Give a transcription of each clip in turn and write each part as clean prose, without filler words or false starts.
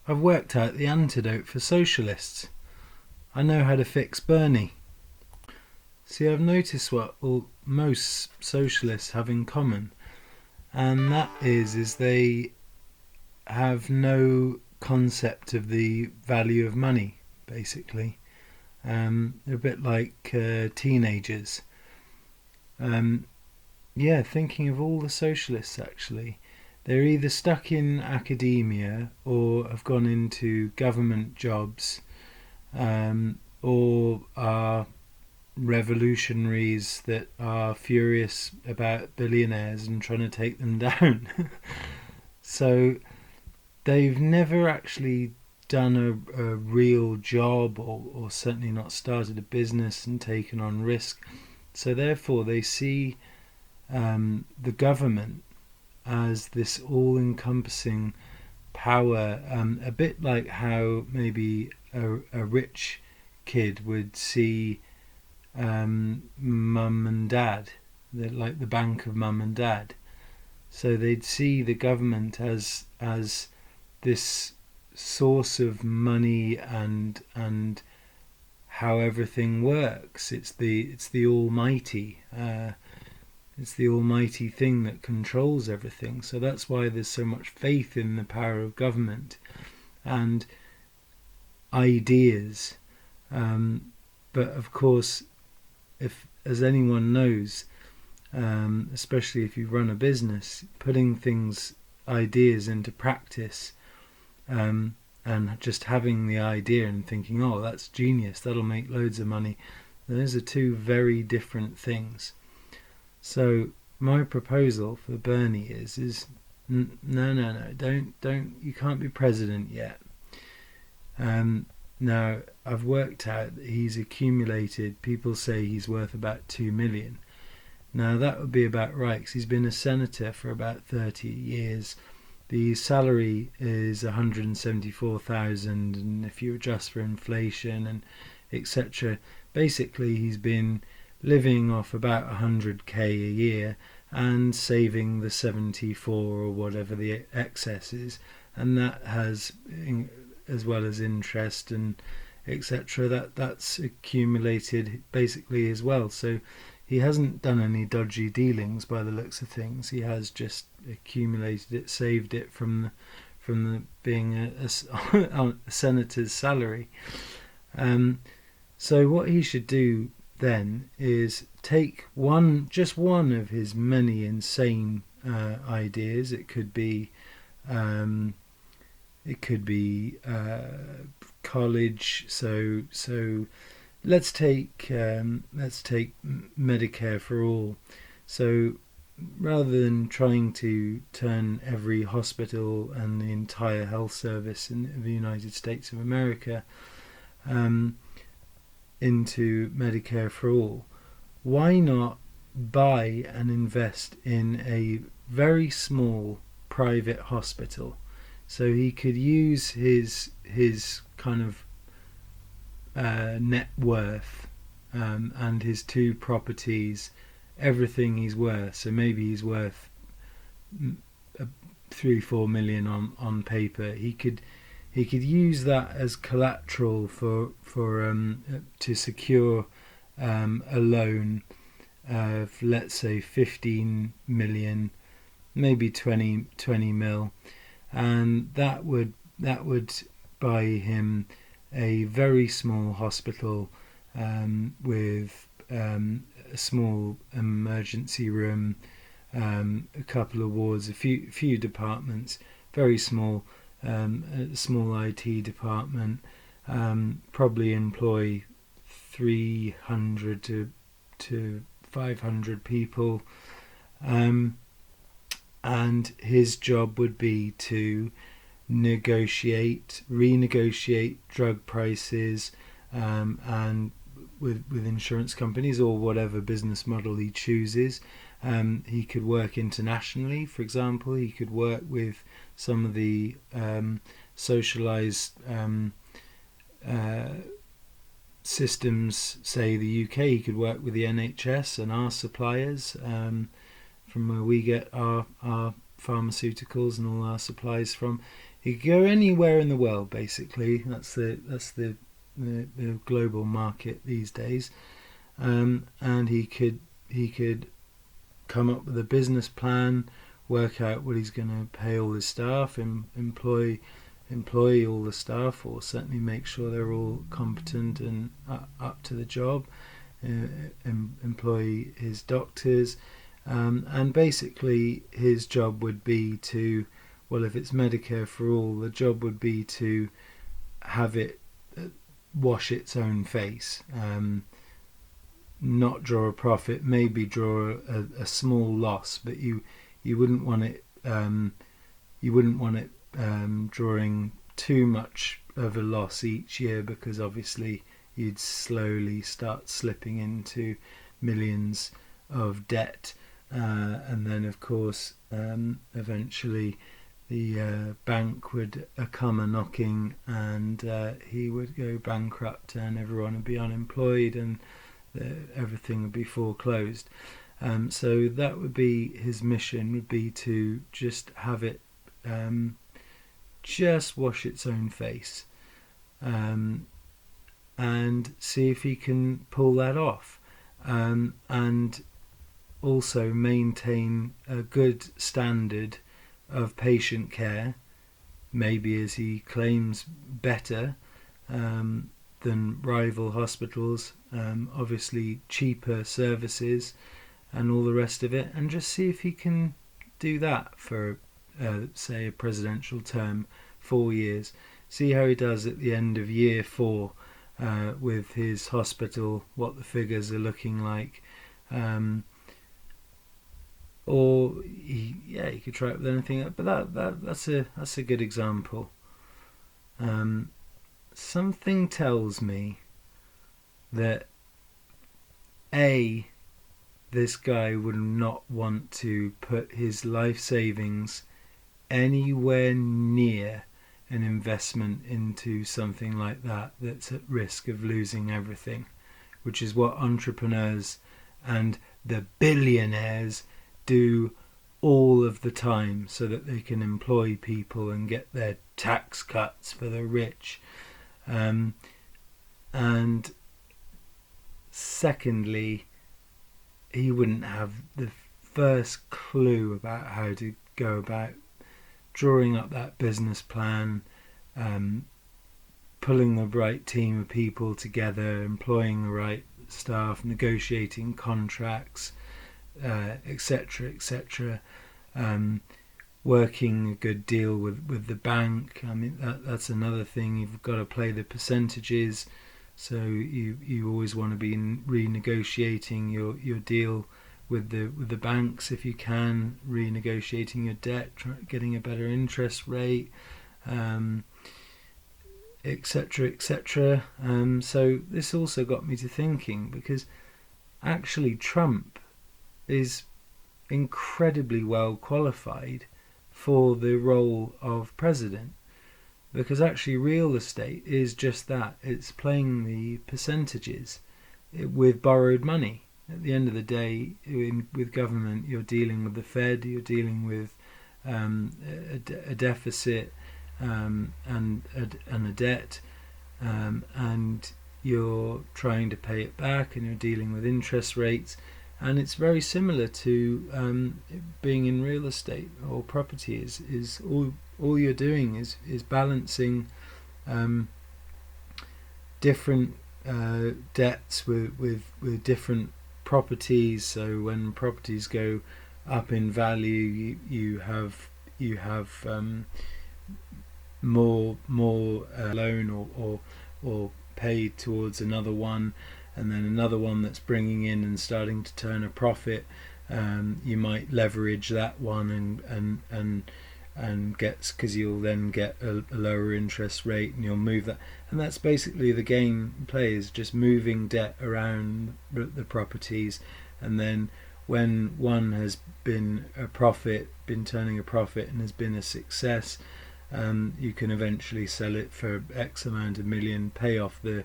I've worked out the antidote for socialists. I know how to fix Bernie. See, I've noticed what most socialists have in common, and that is they have no concept of the value of money, basically. They're a bit like teenagers. Thinking of all the socialists, actually, they're either stuck in academia or have gone into government jobs, or are revolutionaries that are furious about billionaires and trying to take them down. So they've never actually done a real job, or certainly not started a business and taken on risk. So therefore they see the government as this all-encompassing power, a bit like how maybe a rich kid would see mum and dad, like the bank of mum and dad. So they'd see the government as this source of money and how everything works. It's the almighty. It's the almighty thing that controls everything. So that's why there's so much faith in the power of government and ideas. But of course, if, as anyone knows, especially if you run a business, putting ideas into practice, and just having the idea and thinking, oh, that's genius, that'll make loads of money, those are two very different things. So my proposal for Bernie is no, don't, you can't be president yet. Now, I've worked out that he's accumulated, people say he's worth about 2 million. Now, that would be about right, because he's been a senator for about 30 years. The salary is 174,000, and if you adjust for inflation and etc., basically he's been living off about 100k a year and saving the 74 or whatever the excess is, and that has, as well as interest and etc., that's accumulated basically as well. So he hasn't done any dodgy dealings by the looks of things. He has just accumulated it, saved it from being a senator's salary. So what he should do then is take just one of his many insane ideas. It could be college. So let's take Medicare for all. So rather than trying to turn every hospital and the entire health service in the United States of America into Medicare for all, why not buy and invest in a very small private hospital? So he could use his kind of net worth and his 2 properties, everything he's worth. So maybe he's worth 3-4 million on paper. He could use that as collateral for to secure a loan of, let's say, 15 million, maybe 20 mil, and that would buy him a very small hospital with a small emergency room, a couple of wards, a few departments, very small, a small IT department, probably employ 300 to 500 people, and his job would be to renegotiate drug prices, and with insurance companies or whatever business model he chooses. He could work internationally, for example. He could work with some of the socialized systems, say the UK. He could work with the NHS and our suppliers, from where we get our pharmaceuticals and all our supplies from. He could go anywhere in the world, basically. That's the global market these days, and he could come up with a business plan, work out what he's going to pay all his staff, employ all the staff, or certainly make sure they're all competent and up to the job, employ his doctors, and basically his job would be to, well, if it's Medicare for all, the job would be to have it wash its own face, not draw a profit, maybe draw a small loss, but you wouldn't want it drawing too much of a loss each year, because obviously you'd slowly start slipping into millions of debt, and then of course eventually the bank would come a knocking, and he would go bankrupt, and everyone would be unemployed, and everything would be foreclosed. So that would be his mission, would be to just have it just wash its own face, and see if he can pull that off, and also maintain a good standard of patient care, maybe, as he claims, better than rival hospitals, obviously cheaper services and all the rest of it, and just see if he can do that for say a presidential term, 4 years. See how he does at the end of year 4 with his hospital, what the figures are looking like. Or he could try it with anything, but that's a good example. Something tells me that this guy would not want to put his life savings anywhere near an investment into something like that that's at risk of losing everything, which is what entrepreneurs and the billionaires do all of the time, so that they can employ people and get their tax cuts for the rich. And secondly, he wouldn't have the first clue about how to go about drawing up that business plan, pulling the right team of people together, employing the right staff, negotiating contracts, etc., etc., working a good deal with the bank. I mean, that's another thing. You've got to play the percentages, so you always want to be renegotiating your deal with the banks if you can, renegotiating your debt, getting a better interest rate, etc., etc. So this also got me to thinking, because actually Trump is incredibly well qualified for the role of president, because actually real estate is just that. It's playing the percentages with borrowed money. At the end of the day, with government, you're dealing with the Fed, you're dealing with a deficit and a debt, and you're trying to pay it back, and you're dealing with interest rates. And it's very similar to being in real estate or property. Is all you're doing is balancing different debts with different properties. So when properties go up in value, you have more loan or paid towards another one, and then another one that's bringing in and starting to turn a profit. You might leverage that one and gets, because you'll then get a lower interest rate, and you'll move that. And that's basically the game play, is just moving debt around the properties. And then when one has been turning a profit and has been a success, you can eventually sell it for X amount of million, pay off the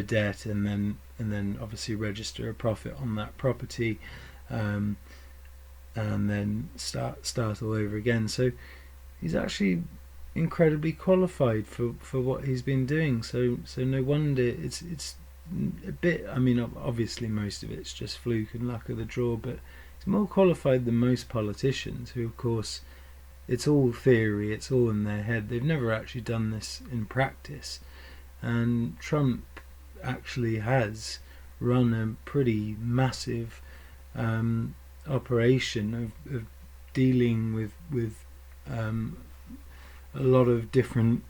debt, and then obviously register a profit on that property, and then start all over again. So he's actually incredibly qualified for what he's been doing. So no wonder it's a bit. I mean, obviously most of it's just fluke and luck of the draw, but he's more qualified than most politicians, who of course it's all theory, it's all in their head. They've never actually done this in practice. And Trump actually has run a pretty massive operation of dealing with a lot of different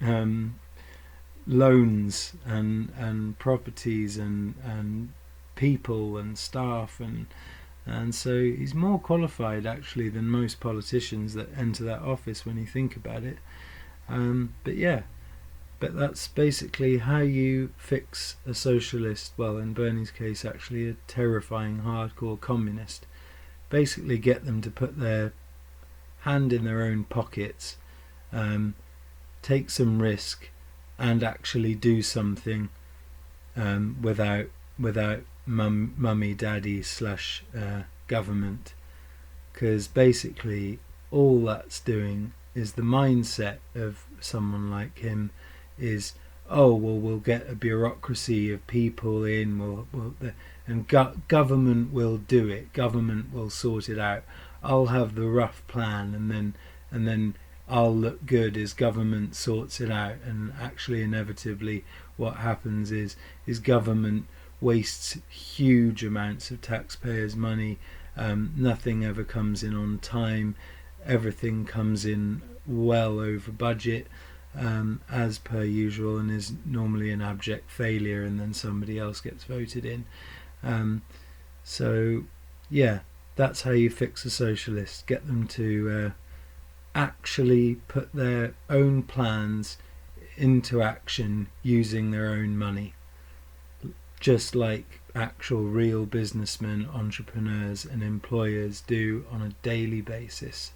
loans and properties and people and staff, and so he's more qualified actually than most politicians that enter that office when you think about it. But that's basically how you fix a socialist, well, in Bernie's case actually a terrifying hardcore communist. Basically get them to put their hand in their own pockets, take some risk, and actually do something without mummy, daddy / government. Because basically all that's doing is the mindset of someone like him is, oh well, we'll get a bureaucracy of people in, and government will do it, government will sort it out, I'll have the rough plan, and then I'll look good as government sorts it out. And actually inevitably what happens is government wastes huge amounts of taxpayers' money. Nothing ever comes in on time, everything comes in well over budget, as per usual, and is normally an abject failure, and then somebody else gets voted in. So yeah, that's how you fix a socialist. Get them to actually put their own plans into action using their own money, just like actual real businessmen, entrepreneurs and employers do on a daily basis.